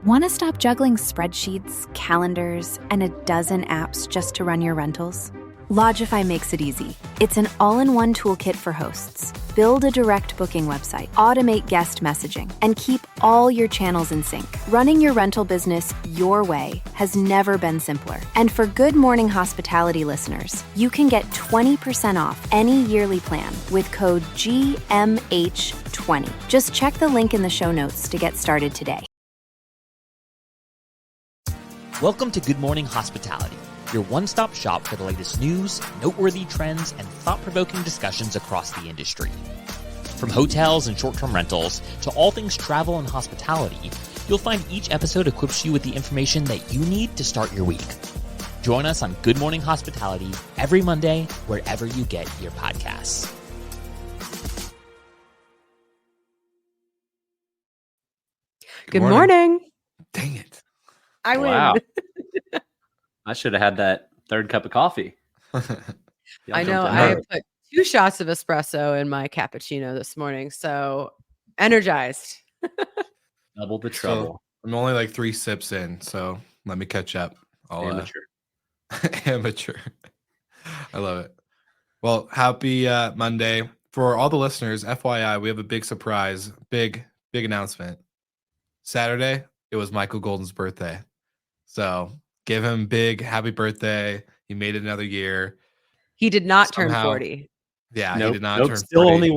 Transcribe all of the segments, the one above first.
Want to stop juggling spreadsheets, calendars, and a dozen apps just to run your rentals? Lodgify makes it easy. It's an all-in-one toolkit for hosts. Build a direct booking website, automate guest messaging, and keep all your channels in sync. Running your rental business your way has never been simpler. And for Good Morning Hospitality listeners, you can get 20% off any yearly plan with code GMH20. Just check the link in the show notes to get started today. Welcome to Good Morning Hospitality, your one-stop shop for the latest news, noteworthy trends, and thought-provoking discussions across the industry. From hotels and short-term rentals to all things travel and hospitality, you'll find each episode equips you with the information that you need to start your week. Join us on Good Morning Hospitality every Monday, wherever you get your podcasts. Good morning. Dang it. I Wow. win. I should have had that third cup of coffee. I know. I put 2 shots of espresso in my cappuccino this morning, so energized. Double the trouble. So I'm only like 3 sips in, so let me catch up. Amateur. Amateur. I love it. Well, happy Monday. For all the listeners, FYI, we have a big surprise, big announcement. Saturday, it was Michael Golden's birthday. So give him big happy birthday. He made it another year. He did not turn 40. Yeah, Nope, he did not turn still 40.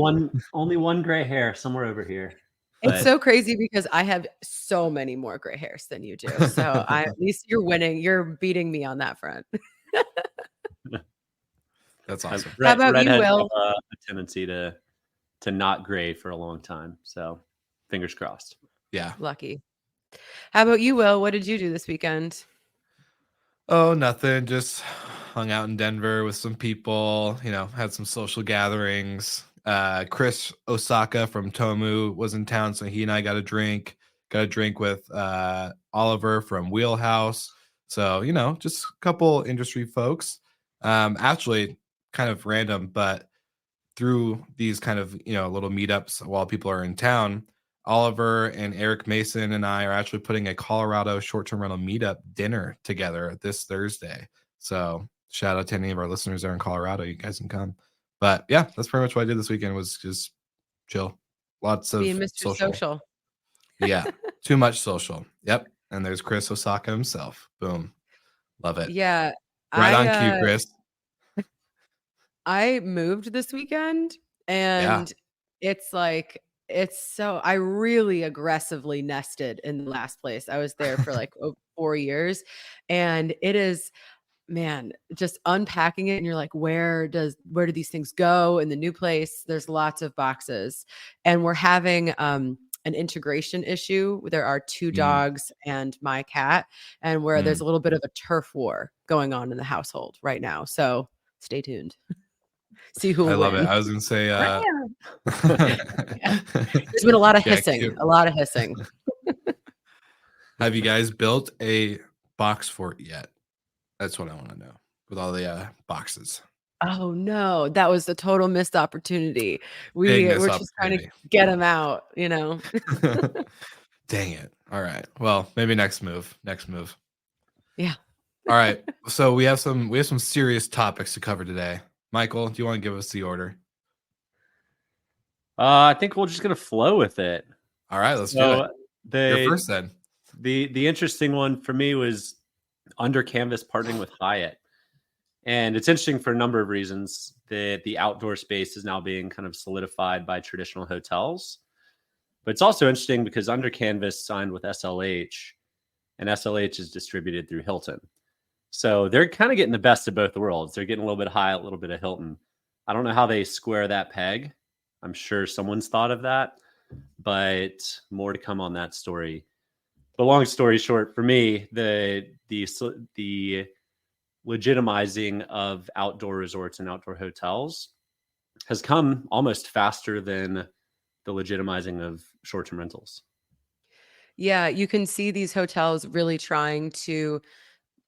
only one gray hair somewhere over here. It's so crazy because I have so many more gray hairs than you do. So at least you're winning. You're beating me on that front. That's awesome. How about you, Will? Have a tendency to not gray for a long time. So fingers crossed. Yeah. Lucky. How about you, Will? What did you do this weekend? Oh, nothing. Just hung out in Denver with some people, had some social gatherings. Chris Osaka from Tomu was in town, so he and I got a drink with Oliver from Wheelhouse. So, just a couple industry folks. Actually kind of random, but through these kind of, little meetups while people are in town, Oliver and Eric Mason and I are actually putting a Colorado short-term rental meetup dinner together this Thursday. So shout out to any of our listeners there in Colorado. You guys can come. But yeah, that's pretty much what I did this weekend, was just chill. Lots of Being Mr. Social. Yeah, too much social. Yep. And there's Chris Osaka himself. Boom. Love it. Yeah. Right on cue, Chris. I moved this weekend and I really aggressively nested in the last place. I was there for like 4 years, and it is, man, just unpacking it. And you're like, where do these things go in the new place? There's lots of boxes, and we're having, an integration issue. There are 2 dogs and my cat, and where there's a little bit of a turf war going on in the household right now. So stay tuned. See who I love win. it. I was going to say, Yeah. There's been a lot of hissing, cute. a lot of hissing. Have you guys built a box fort yet? That's what I want to know, with all the boxes. Oh no, that was a total missed opportunity. Big We're missed just trying to get them out, Dang it. All right. Well, maybe next move. Yeah. All right. So we have some serious topics to cover today. Michael, do you want to give us the order? I think we're just gonna flow with it. All right, let's do it. You're first then. The interesting one for me was Under Canvas partnering with Hyatt. And it's interesting for a number of reasons. The outdoor space is now being kind of solidified by traditional hotels. But it's also interesting because Under Canvas signed with SLH, and SLH is distributed through Hilton. So they're kind of getting the best of both worlds. They're getting a little bit of Hyatt, a little bit of Hilton. I don't know how they square that peg. I'm sure someone's thought of that, but more to come on that story. But long story short, for me, the legitimizing of outdoor resorts and outdoor hotels has come almost faster than the legitimizing of short-term rentals. Yeah, you can see these hotels really trying to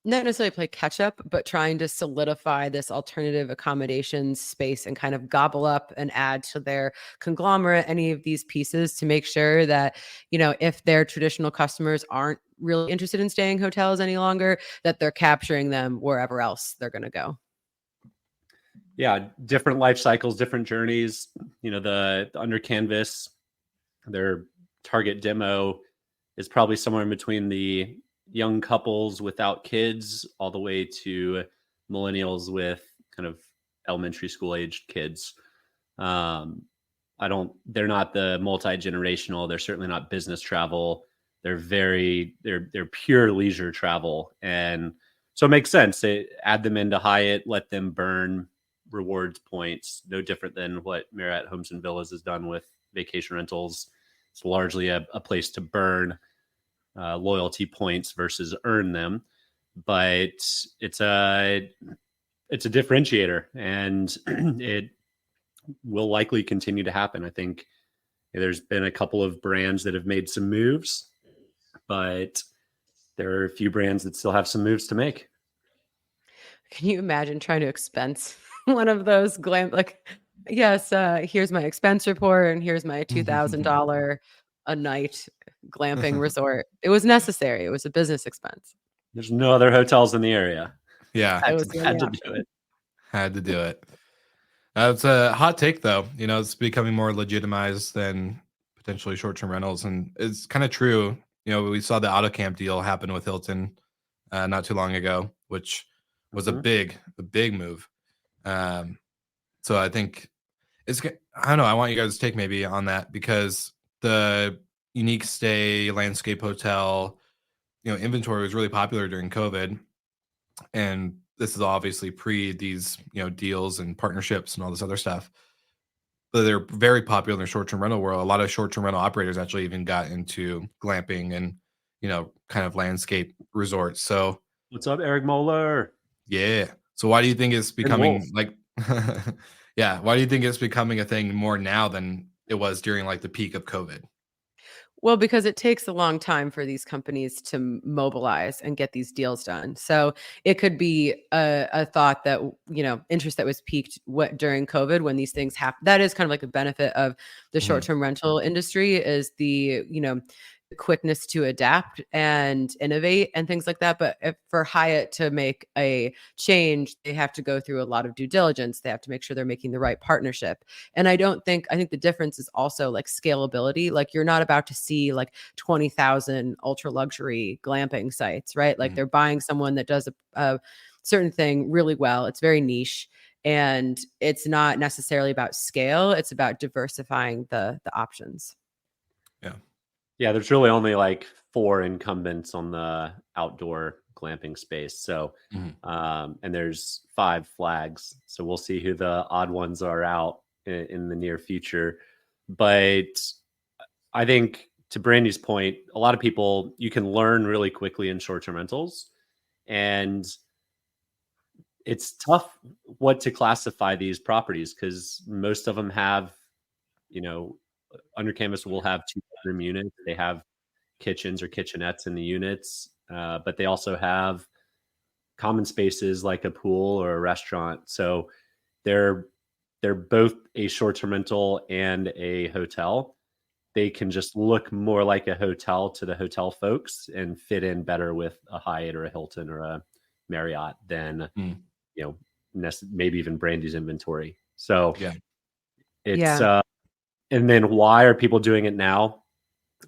not necessarily play catch up, but trying to solidify this alternative accommodations space and kind of gobble up and add to their conglomerate any of these pieces to make sure that, if their traditional customers aren't really interested in staying in hotels any longer, that they're capturing them wherever else they're going to go. Yeah, different life cycles, different journeys. The Under Canvas, their target demo is probably somewhere in between the young couples without kids all the way to millennials with kind of elementary school aged kids. They're not the multi-generational. They're certainly not business travel. They're pure leisure travel. And so it makes sense. They add them into Hyatt, let them burn rewards points, no different than what Marriott Homes and Villas has done with vacation rentals. It's largely a place to burn loyalty points versus earn them, but it's a differentiator, and it will likely continue to happen. I think there's been a couple of brands that have made some moves, but there are a few brands that still have some moves to make. Can you imagine trying to expense one of those yes, here's my expense report and here's my $2,000 a night glamping resort. It was necessary. It was a business expense. There's no other hotels in the area. Yeah. That was the Had only to option. do it. Had to do it. It's a hot take, though. It's becoming more legitimized than potentially short-term rentals, and it's kind of true. We saw the AutoCamp deal happen with Hilton not too long ago, which was a big move. So I think I don't know. I want you guys to take maybe on that, because the unique stay landscape hotel, inventory was really popular during COVID, and this is obviously pre these, deals and partnerships and all this other stuff. But they're very popular in the short-term rental world. A lot of short-term rental operators actually even got into glamping and, kind of landscape resorts. So what's up, Eric Moeller? Yeah. So why do you think it's becoming like, yeah, why do you think it's becoming a thing more now than it was during like the peak of COVID? Well, because it takes a long time for these companies to mobilize and get these deals done. So it could be a thought that, interest that was peaked during COVID when these things happen. That is kind of like a benefit of the short-term rental industry, is the quickness to adapt and innovate and things like that. But for Hyatt to make a change, they have to go through a lot of due diligence. They have to make sure they're making the right partnership. And I think the difference is also like scalability. Like, you're not about to see like 20,000 ultra luxury glamping sites, right? Like, they're buying someone that does a certain thing really well. It's very niche. And it's not necessarily about scale. It's about diversifying the options. Yeah. Yeah, there's really only like 4 incumbents on the outdoor glamping space. So, and there's 5 flags. So we'll see who the odd ones are out in the near future. But I think, to Brandy's point, a lot of people, you can learn really quickly in short-term rentals, and it's tough what to classify these properties, because most of them have, Under Canvas will have 2-bedroom units. They have kitchens or kitchenettes in the units, but they also have common spaces like a pool or a restaurant. So they're both a short-term rental and a hotel. They can just look more like a hotel to the hotel folks and fit in better with a Hyatt or a Hilton or a Marriott than maybe even Brandy's inventory. So it's and then why are people doing it now?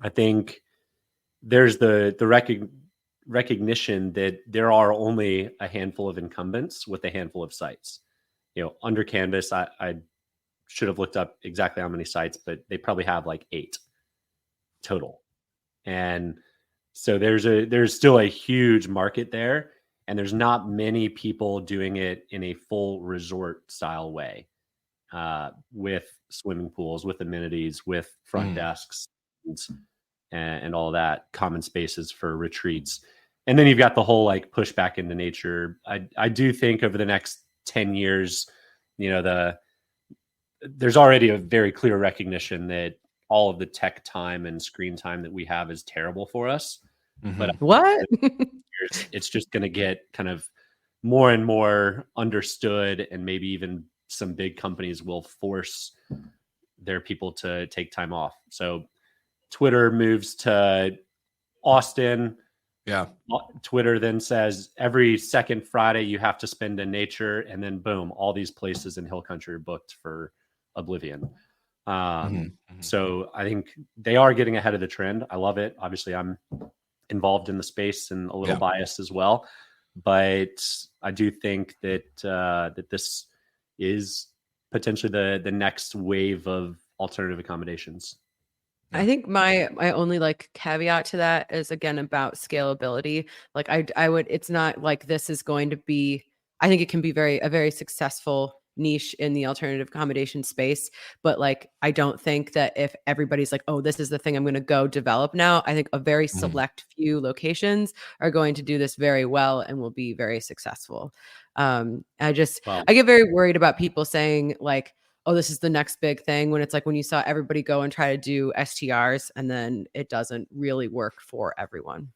I think there's the recognition that there are only a handful of incumbents with a handful of sites. Under Canvas, I should have looked up exactly how many sites, but they probably have like 8 total. And so there's still a huge market there, and there's not many people doing it in a full resort style way, with swimming pools, with amenities, with front desks, and all that, common spaces for retreats. And then you've got the whole like push back into nature. I do think over the next 10 years, there's already a very clear recognition that all of the tech time and screen time that we have is terrible for us. But what? It's just going to get kind of more and more understood, and maybe even some big companies will force their people to take time off. So Twitter moves to Austin, Yeah. Twitter then says every second Friday you have to spend in nature, and then boom, all these places in Hill Country are booked for oblivion. So I think they are getting ahead of the trend. I love it. Obviously, I'm involved in the space and a little biased as well, but I do think that that this is potentially the next wave of alternative accommodations. I think my only like caveat to that is again about scalability. Like I would, it's not like this is going to be, I think it can be a very successful niche in the alternative accommodation space, but like I don't think that if everybody's like, oh, this is the thing I'm going to go develop now, I think a very select few locations are going to do this very well and will be very successful. I get very worried about people saying like, oh, this is the next big thing, when it's like when you saw everybody go and try to do STRs and then it doesn't really work for everyone.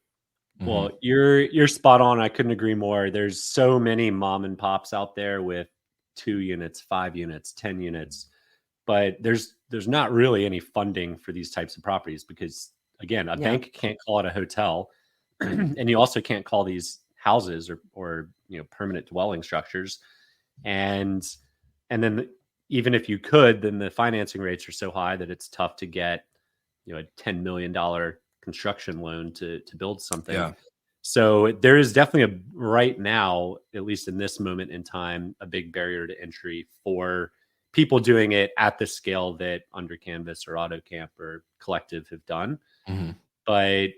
Well, you're spot on. I couldn't agree more. There's so many mom and pops out there with 2 units, 5 units, 10 units, but there's not really any funding for these types of properties because again, a bank can't call it a hotel, and you also can't call these houses or permanent dwelling structures, and then even if you could, then the financing rates are so high that it's tough to get a $10 million construction loan to build something. Yeah. So there is definitely right now, at least in this moment in time, a big barrier to entry for people doing it at the scale that Under Canvas or AutoCamp or Collective have done. But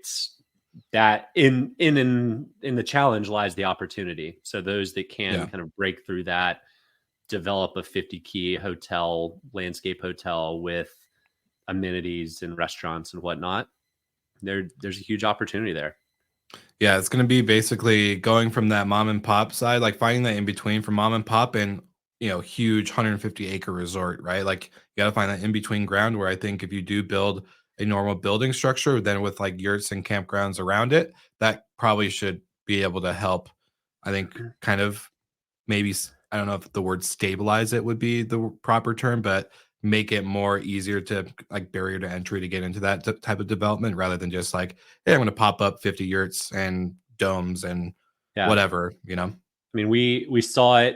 that in the challenge lies the opportunity. So those that can kind of break through that, develop a 50 key hotel, landscape hotel with amenities and restaurants and whatnot, there's a huge opportunity there. Yeah, it's going to be basically going from that mom and pop side, like finding that in between from mom and pop and huge 150 acre resort, right? Like you got to find that in between ground where I think if you do build a normal building structure, then with like yurts and campgrounds around it, that probably should be able to help. I think kind of maybe, I don't know if the word stabilize it would be the proper term, but make it more easier to like barrier to entry to get into that type of development rather than just like, hey, I'm going to pop up 50 yurts and domes and whatever. I mean, we saw it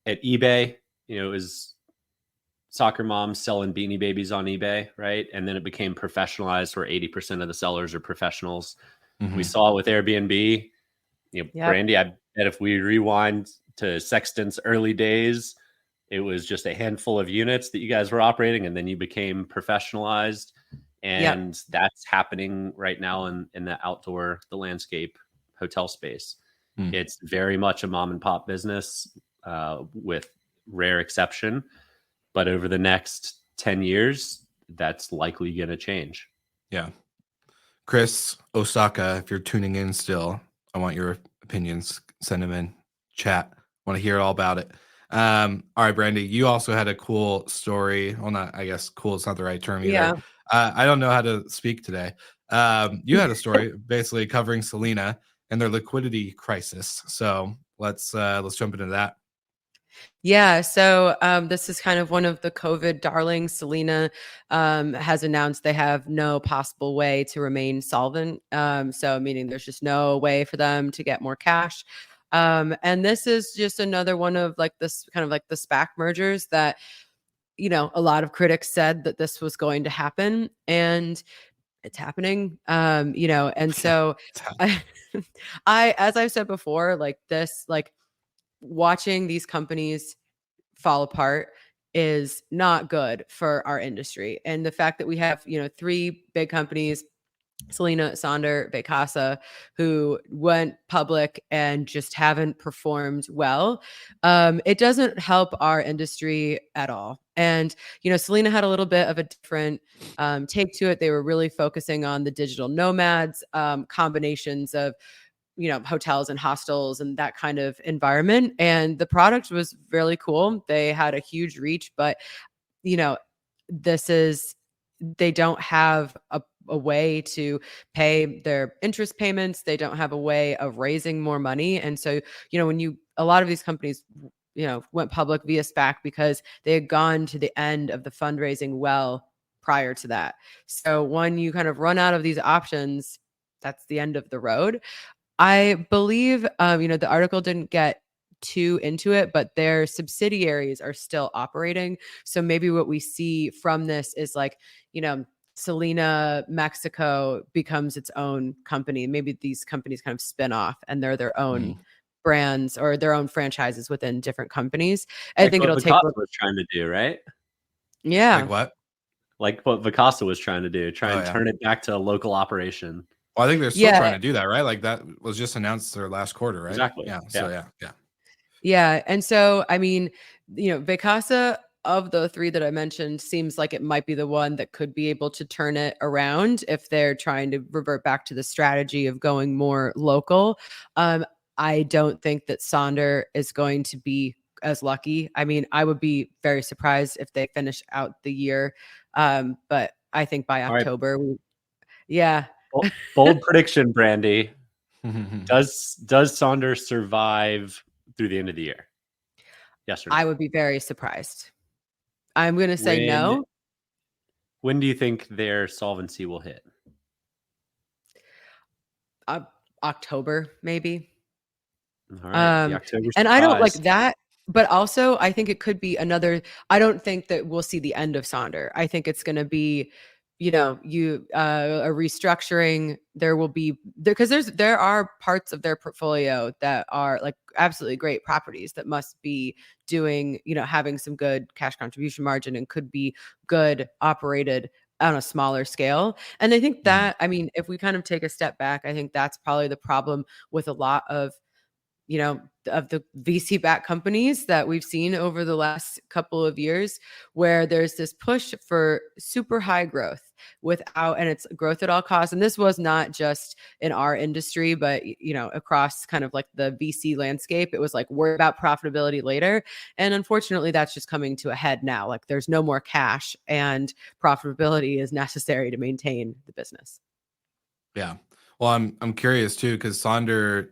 at eBay. It was soccer moms selling Beanie Babies on eBay, right? And then it became professionalized where 80% of the sellers are professionals. We saw it with Airbnb. Brandy, I bet if we rewind to Sexton's early days, it was just a handful of units that you guys were operating, and then you became professionalized. And that's happening right now in the landscape hotel space. It's very much a mom and pop business with rare exception. But over the next 10 years, that's likely going to change. Yeah. Chris, Osaka, if you're tuning in still, I want your opinions. Send them in chat. Want to hear all about it. All right, Brandy, you also had a cool story. Well, not, I guess cool is not the right term either. Yeah. I don't know how to speak today. You had a story basically covering Selina and their liquidity crisis. So let's jump into that. Yeah. So this is kind of one of the COVID darlings. Selina has announced they have no possible way to remain solvent. So meaning there's just no way for them to get more cash. And this is just another one of like this kind of like the SPAC mergers that, a lot of critics said that this was going to happen, and it's happening. And so as I've said before, like this, like watching these companies fall apart is not good for our industry. And the fact that we have, 3 big companies, Selina, Sonder, Vacasa, who went public and just haven't performed well, it doesn't help our industry at all. And, Selina had a little bit of a different take to it. They were really focusing on the digital nomads, combinations of hotels and hostels and that kind of environment. And the product was really cool. They had a huge reach, but they don't have a way to pay their interest payments. They don't have a way of raising more money. And so, a lot of these companies, went public via SPAC because they had gone to the end of the fundraising well prior to that. So when you kind of run out of these options, that's the end of the road. I believe, the article didn't get too into it, but their subsidiaries are still operating. So maybe what we see from this is like, Selina Mexico becomes its own company. Maybe these companies kind of spin off and they're their own brands or their own franchises within different companies. I think what it'll take. Vacasa was trying to do, right? Yeah. Like what? Like what Vacasa was trying to do, turn it back to a local operation. Well, I think they're still Yeah. trying to do that, right? Like that was just announced their last quarter, right? Exactly. Yeah. So yeah. Yeah. And so, I mean, Vacasa of the three that I mentioned seems like it might be the one that could be able to turn it around if they're trying to revert back to the strategy of going more local. I don't think that Sonder is going to be as lucky. I mean, I would be very surprised if they finish out the year. But I think by October, yeah. Bold prediction, Brandy. Does Saunders survive through the end of the year? Yes or no? I would be very surprised. I'm going to say no. When do you think their solvency will hit? October, maybe. All right, the October surprise. And I don't like that, but also I think it could be another. I don't think that we'll see the end of Sonder. I think it's going to be, a restructuring. There will be because there are parts of their portfolio that are like absolutely great properties that must be doing, having some good cash contribution margin and could be good operated on a smaller scale. And I think that, I mean, if we kind of take a step back, I think that's probably the problem with a lot of of the VC-backed companies that we've seen over the last couple of years, where there's this push for super high growth and it's growth at all costs. And this was not just in our industry, but, across kind of like the VC landscape. It was like, worry about profitability later. And unfortunately, that's just coming to a head now. Like there's no more cash and profitability is necessary to maintain the business. Yeah. Well, I'm curious too, because Sonder,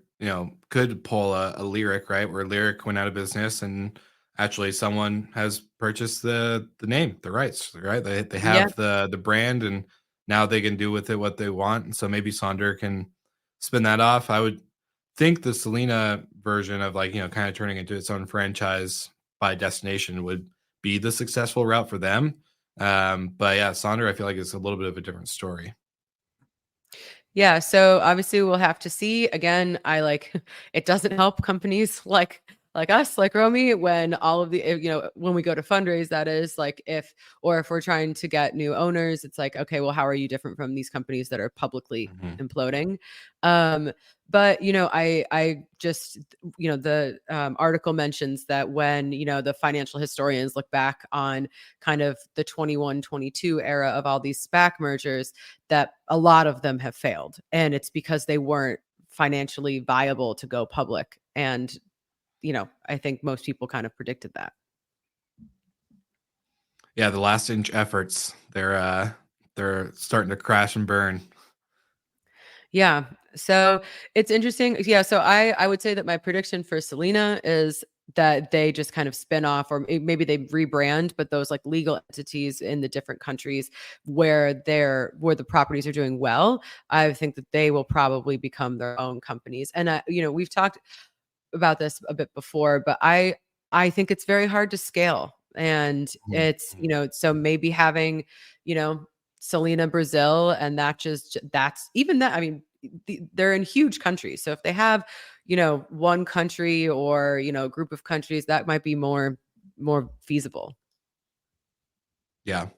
could pull a Lyric, right? Where Lyric went out of business and actually someone has purchased the name, the rights, right? They have the brand and now they can do with it what they want. And so maybe Sonder can spin that off. I would think the Selina version of like, kind of turning into its own franchise by destination would be the successful route for them. But yeah, Sonder, I feel like it's a little bit of a different story. Yeah, so obviously we'll have to see. Again, it doesn't help companies like us, like Romy, when all of the when we go to fundraise, that is like if we're trying to get new owners, it's like, okay, well, how are you different from these companies that are publicly imploding? But I just the article mentions that when the financial historians look back on kind of the 21-22 era of all these SPAC mergers, that a lot of them have failed, and it's because they weren't financially viable to go public. And I think most people kind of predicted that. Yeah, the last inch efforts, they're starting to crash and burn. Yeah. So it's interesting. Yeah. So I would say that my prediction for Selina is that they just kind of spin off, or maybe they rebrand, but those like legal entities in the different countries where the properties are doing well, I think that they will probably become their own companies. And we've talked about this a bit before, but I think it's very hard to scale. And it's, so maybe having, Selena Brazil, and that's even that. I mean, they're in huge countries. So if they have, one country or, a group of countries, that might be more feasible. Yeah.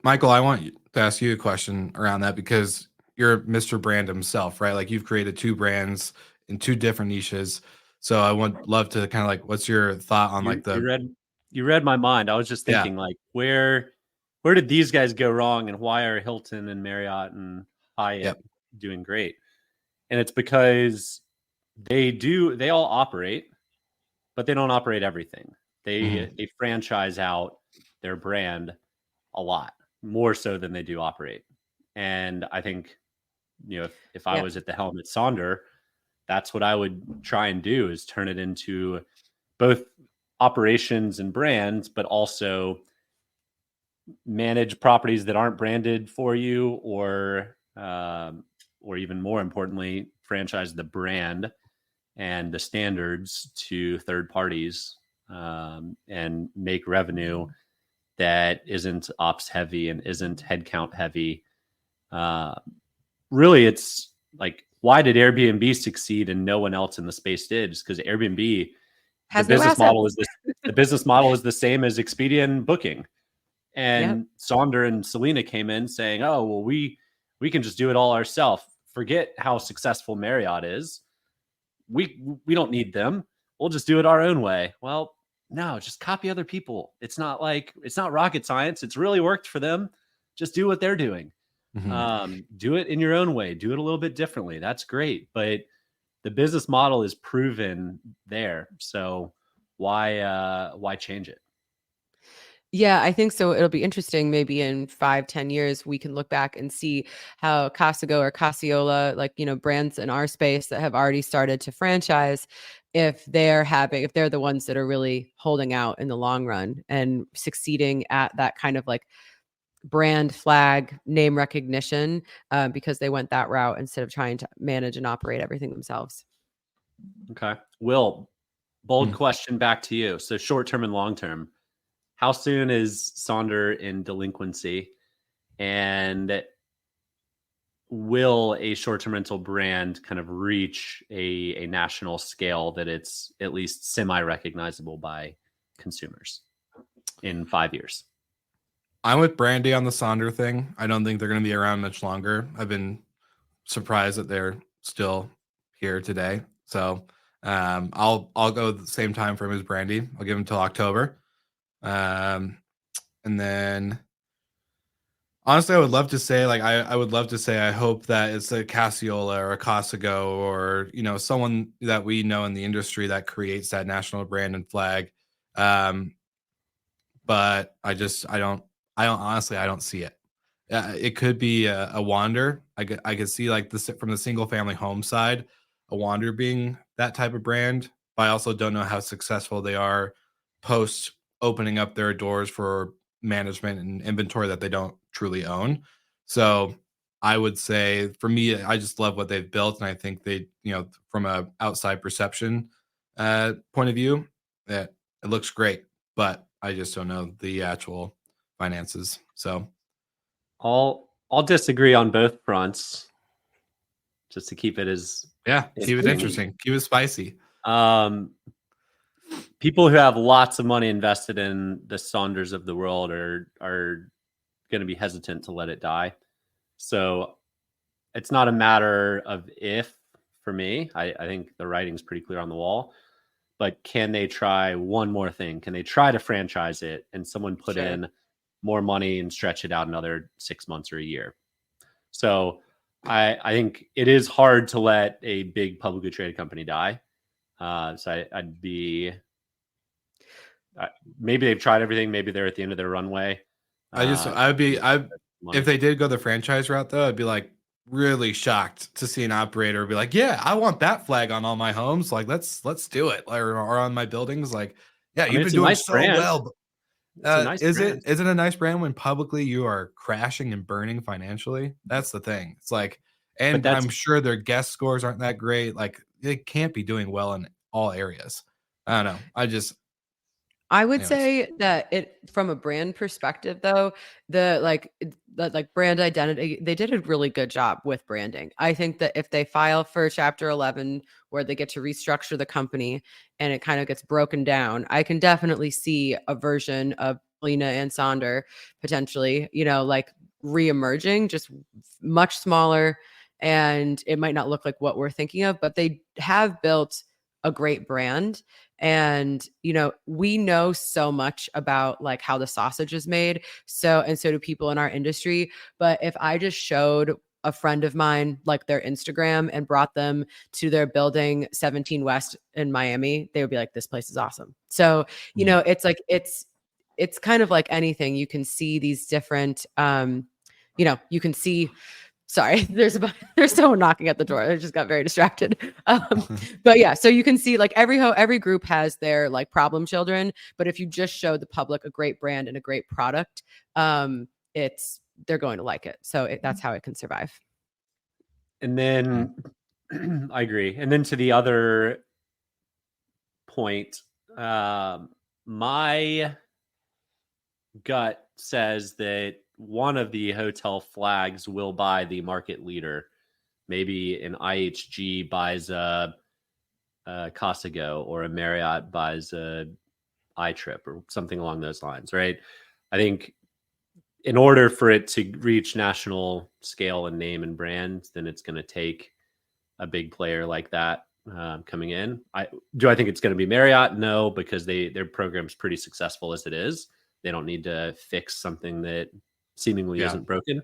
Michael, I want to ask you a question around that because you're Mr. Brand himself, right? Like you've created two brands in two different niches. So I would love to kind of like, what's your thought on you read my mind. I was just thinking like, where did these guys go wrong, and why are Hilton and Marriott and Hyatt doing great? And it's because they all operate, but they don't operate everything. They franchise out their brand a lot more so than they do operate. And I think, if I was at the helm at Sonder, that's what I would try and do, is turn it into both operations and brands, but also manage properties that aren't branded for you, or or even more importantly, franchise the brand and the standards to third parties, and make revenue that isn't ops heavy and isn't headcount heavy. Really, it's like, why did Airbnb succeed and no one else in the space did? Just because Airbnb, Has no assets. the business model is the same as Expedia and Booking. And Sonder and Selina came in saying, "Oh, well, we can just do it all ourselves. Forget how successful Marriott is. We don't need them. We'll just do it our own way." Well, no, just copy other people. It's not rocket science. It's really worked for them. Just do what they're doing. Do it in your own way. Do it a little bit differently. That's great. But the business model is proven there. So why change it? Yeah, I think so. It'll be interesting. Maybe in 5-10 years, we can look back and see how Casago or Casiola, like, brands in our space that have already started to franchise, if they're the ones that are really holding out in the long run and succeeding at that kind of like brand flag name recognition, because they went that route instead of trying to manage and operate everything themselves. Okay. Will, bold question back to you. So short-term and long-term, how soon is Sonder in delinquency, and will a short-term rental brand kind of reach a national scale that it's at least semi-recognizable by consumers in 5 years? I'm with Brandy on the Sonder thing. I don't think they're going to be around much longer. I've been surprised that they're still here today. So I'll go the same time frame as Brandy. I'll give them till October. And then honestly, I would love to say, like, I would love to say, I hope that it's a Casiola or a Casago or, someone that we know in the industry that creates that national brand and flag. But I don't see it. It could be a Wander. I could see like this from the single family home side, a Wander being that type of brand. But I also don't know how successful they are post opening up their doors for management and inventory that they don't truly own. So I would say for me, I just love what they've built. And I think they, from a outside perception point of view, that it looks great, but I just don't know the actual finances. So I'll disagree on both fronts, just to keep it as keep it interesting, keep it spicy. People who have lots of money invested in the Sonders of the world are going to be hesitant to let it die. So it's not a matter of if for me. I think the writing's pretty clear on the wall. But can they try one more thing? Can they try to franchise it and someone put in more money and stretch it out another 6 months or a year? So I think it is hard to let a big publicly traded company die. So I'd be, maybe they've tried everything. Maybe they're at the end of their runway. If they did go the franchise route though, I'd be like really shocked to see an operator be like, yeah, I want that flag on all my homes. Like, let's do it. Or on my buildings. Like, yeah, you've been doing nice so brand. Well. Is it a nice brand when publicly you are crashing and burning financially? That's the thing. It's like, and I'm sure their guest scores aren't that great. Like, they can't be doing well in all areas. I don't know. I would say that from a brand perspective, though, the brand identity, they did a really good job with branding. I think that if they file for Chapter 11, where they get to restructure the company and it kind of gets broken down, I can definitely see a version of Selina and Sonder potentially, like reemerging, just much smaller, and it might not look like what we're thinking of, but they have built a great brand. And, we know so much about like how the sausage is made. So do people in our industry. But if I just showed a friend of mine, like their Instagram, and brought them to their building 17 West in Miami, they would be like, this place is awesome. So, it's like, it's kind of like anything. You can see these different, you can see, sorry, there's someone knocking at the door. I just got very distracted. But yeah, so you can see like every group has their like problem children. But if you just show the public a great brand and a great product, they're going to like it. So that's how it can survive. And then I agree. And then to the other point, my gut says that one of the hotel flags will buy the market leader. Maybe an IHG buys a Costago, or a Marriott buys a iTrip, or something along those lines, right? I think in order for it to reach national scale and name and brand, then it's going to take a big player like that coming in. I think it's going to be Marriott? No, because their program's pretty successful as it is. They don't need to fix something that seemingly isn't broken.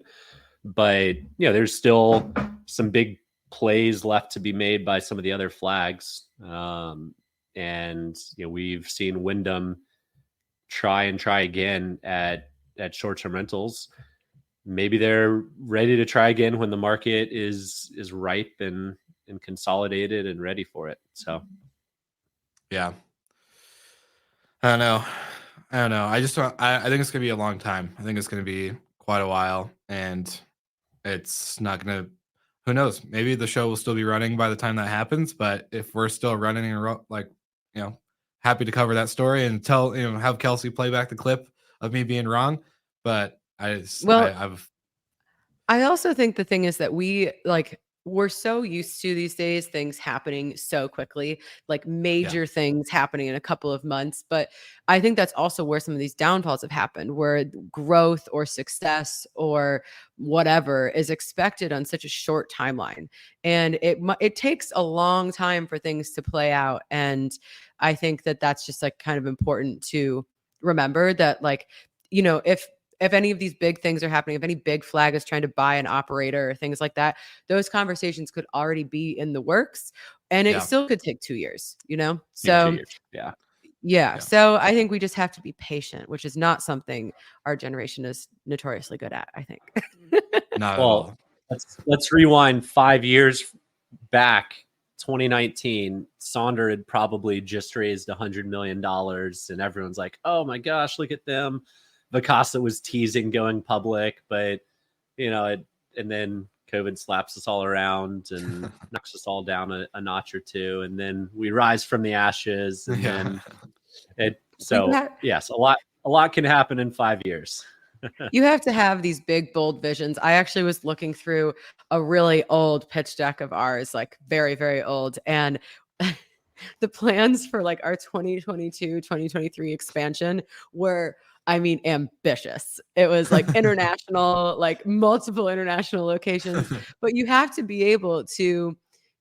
But there's still some big plays left to be made by some of the other flags. And we've seen Wyndham try again at short-term rentals. Maybe they're ready to try again when the market is ripe and consolidated and ready for it. So, yeah, I don't know. I think it's gonna be a long time. I think it's gonna be quite a while, and it's not gonna. Who knows? Maybe the show will still be running by the time that happens. But if we're still running and happy to cover that story and tell have Kelsey play back the clip of me being wrong. But I also think the thing is that we're so used to these days things happening so quickly, like major things happening in a couple of months. But I think that's also where some of these downfalls have happened, where growth or success or whatever is expected on such a short timeline. And it takes a long time for things to play out. And I think that that's just like kind of important to remember that, like, if any of these big things are happening, if any big flag is trying to buy an operator or things like that, those conversations could already be in the works, and it still could take 2 years, So 2 years. Yeah. So I think we just have to be patient, which is not something our generation is notoriously good at, I think. Not at all. Let's rewind 5 years back. 2019, Sonder had probably just raised $100 million, and everyone's like, oh my gosh, look at them. Vacasa was teasing going public, but and then COVID slaps us all around and knocks us all down a notch or two, and then we rise from the ashes, and then yes, a lot can happen in 5 years. You have to have these big, bold visions. I actually was looking through a really old pitch deck of ours, like very, very old, and the plans for like our 2022, 2023 expansion were, ambitious. It was like international, like multiple international locations, but you have to be able to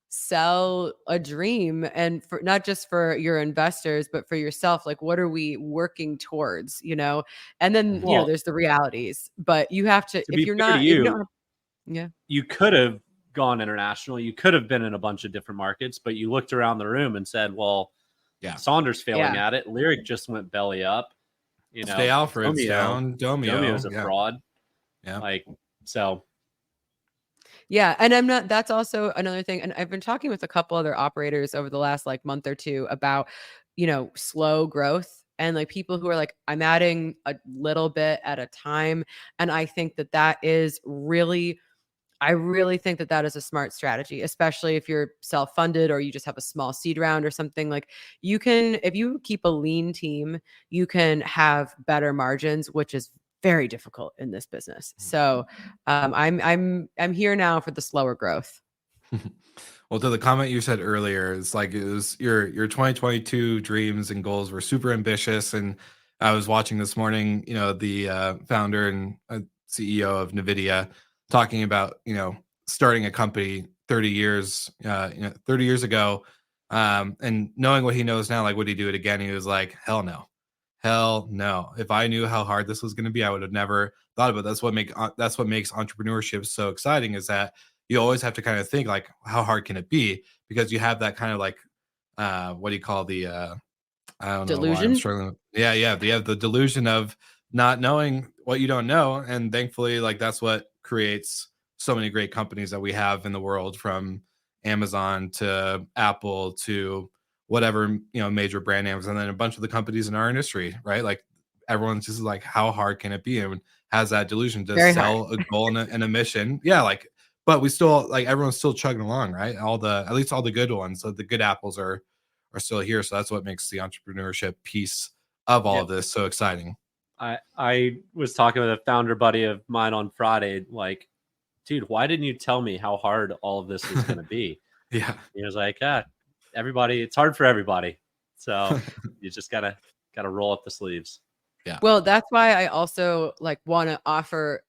sell a dream, and for not just for your investors, but for yourself. Like, what are we working towards, And then, there's the realities, but you have to, if you're not, you could have gone international. You could have been in a bunch of different markets, but you looked around the room and said, well, Saunders failing at it. Lyric just went belly up. Stay Alfred's down. Domio's a fraud. Yeah. Yeah. And that's also another thing. And I've been talking with a couple other operators over the last like month or two about, slow growth, and like people who are like, I'm adding a little bit at a time. And I think that is really, I really think that is a smart strategy, especially if you're self-funded or you just have a small seed round or something. Like, if you keep a lean team, you can have better margins, which is very difficult in this business. So I'm here now for the slower growth. Well, to the comment you said earlier, it's like it was your 2022 dreams and goals were super ambitious. And I was watching this morning, the founder and CEO of NVIDIA talking about, starting a company 30 years ago, and knowing what he knows now, like, would he do it again? He was like, hell no. If I knew how hard this was going to be, I would have never thought about it. That's what makes entrepreneurship so exciting, is that you always have to kind of think like, how hard can it be? Because you have that kind of like, what do you call the, I don't know why I'm struggling. Yeah. You have the delusion of not knowing what you don't know. And thankfully, like, that's what creates so many great companies that we have in the world, from Amazon to Apple to whatever, major brand names, and then a bunch of the companies in our industry, right? Like, everyone's just like, how hard can it be? And has that delusion to sell a goal and a mission. Yeah. Like, but we still like everyone's still chugging along, right? At least all the good ones, so the good apples are still here. So that's what makes the entrepreneurship piece of all of this so exciting. I was talking with a founder buddy of mine on Friday, like, dude, why didn't you tell me how hard all of this was going to be? Yeah. He was like, everybody, it's hard for everybody. So you just gotta roll up the sleeves. Yeah. Well, that's why I also like want to offer,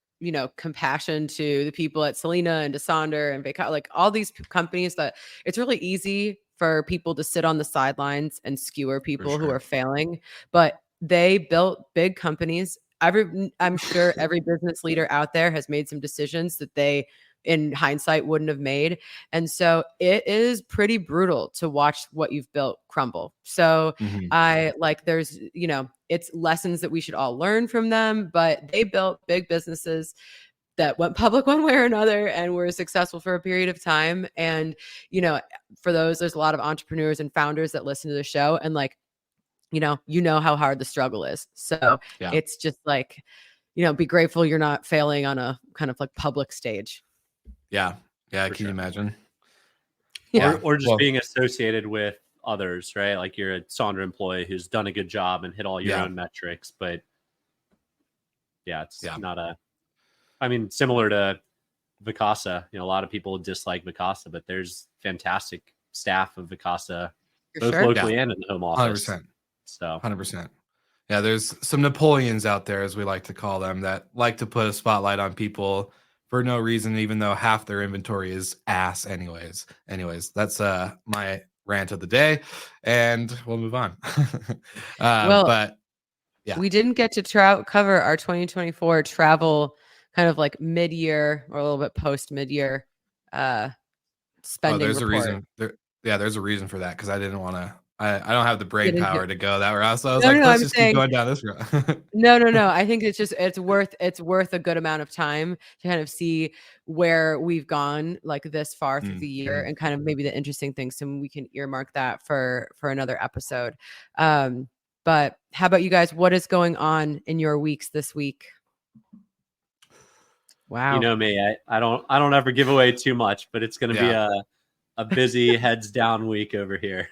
compassion to the people at Selina and Desonder and like all these companies that it's really easy for people to sit on the sidelines and skewer people who are failing, but they built big companies. I'm sure every business leader out there has made some decisions that they in hindsight wouldn't have made. And so it is pretty brutal to watch what you've built crumble. So I like there's, it's lessons that we should all learn from them, but they built big businesses that went public one way or another and were successful for a period of time. And, for those, there's a lot of entrepreneurs and founders that listen to the show and like, you know how hard the struggle is. So it's just like, be grateful you're not failing on a kind of like public stage. Yeah. Can you imagine? Yeah. Or just being associated with others, right? Like you're a Sonder employee who's done a good job and hit all your own metrics, but it's not similar to Vacasa. A lot of people dislike Vacasa, but there's fantastic staff of Vacasa, both locally and in the home office. 100%. So 100%. Yeah, there's some Napoleons out there, as we like to call them, that like to put a spotlight on people for no reason, even though half their inventory is ass anyways. Anyways, that's my rant of the day, and we'll move on. But we didn't get to cover our 2024 travel kind of like mid-year or a little bit post mid-year spending there's report. a reason. There's a reason for that, because I didn't want to. I don't have the brain power to go that route, so I was let's just keep going down this route. No. I think it's worth a good amount of time to kind of see where we've gone like this far through the year and kind of maybe the interesting things, so we can earmark that for another episode. But how about you guys? What is going on in your weeks this week? Wow, you know me, I don't ever give away too much, but it's going to be a busy heads down week over here.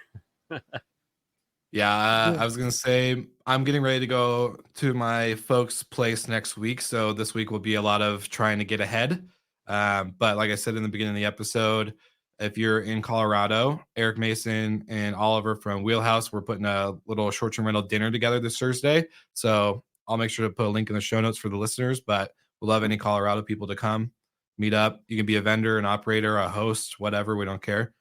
I was gonna say I'm getting ready to go to my folks' place next week, so this week will be a lot of trying to get ahead. But like I said in the beginning of the episode, if you're in Colorado, Eric Mason and Oliver from Wheelhouse, we're putting a little short-term rental dinner together this Thursday, so I'll make sure to put a link in the show notes for the listeners. But we'll love any Colorado people to come meet up. You can be a vendor, an operator, a host, whatever, we don't care.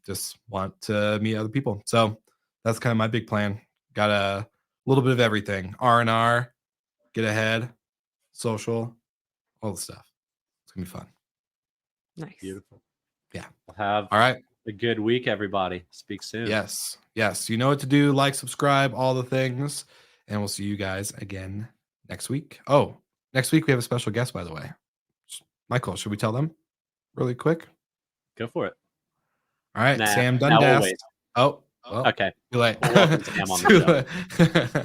Just want to meet other people, so that's kind of my big plan. Got a little bit of everything: R&R, get ahead, social, all the stuff. It's gonna be fun. Nice. Beautiful. Yeah. We'll have all right, a good week, everybody. Speak soon. Yes, you know what to do. Like, subscribe, all the things, and we'll see you guys again next week. Next week we have a special guest, by the way. Michael, should we tell them really quick? Go for it. All right, Sam Dundas. Well, okay. Too late. We'll welcome Sam on the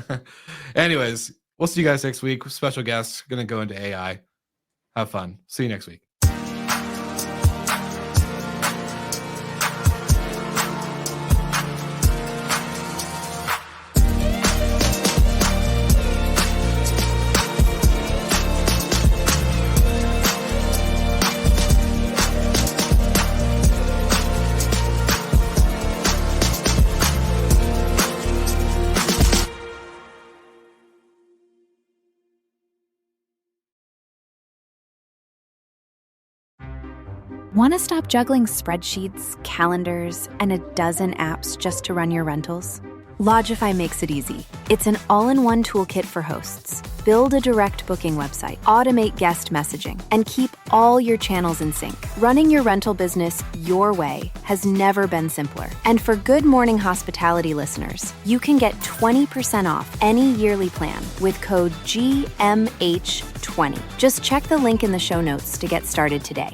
show. Anyways, we'll see you guys next week. Special guest, gonna go into AI. Have fun. See you next week. Want to stop juggling spreadsheets, calendars, and a dozen apps just to run your rentals? Lodgify makes it easy. It's an all-in-one toolkit for hosts. Build a direct booking website, automate guest messaging, and keep all your channels in sync. Running your rental business your way has never been simpler. And for Good Morning Hospitality listeners, you can get 20% off any yearly plan with code GMH20. Just check the link in the show notes to get started today.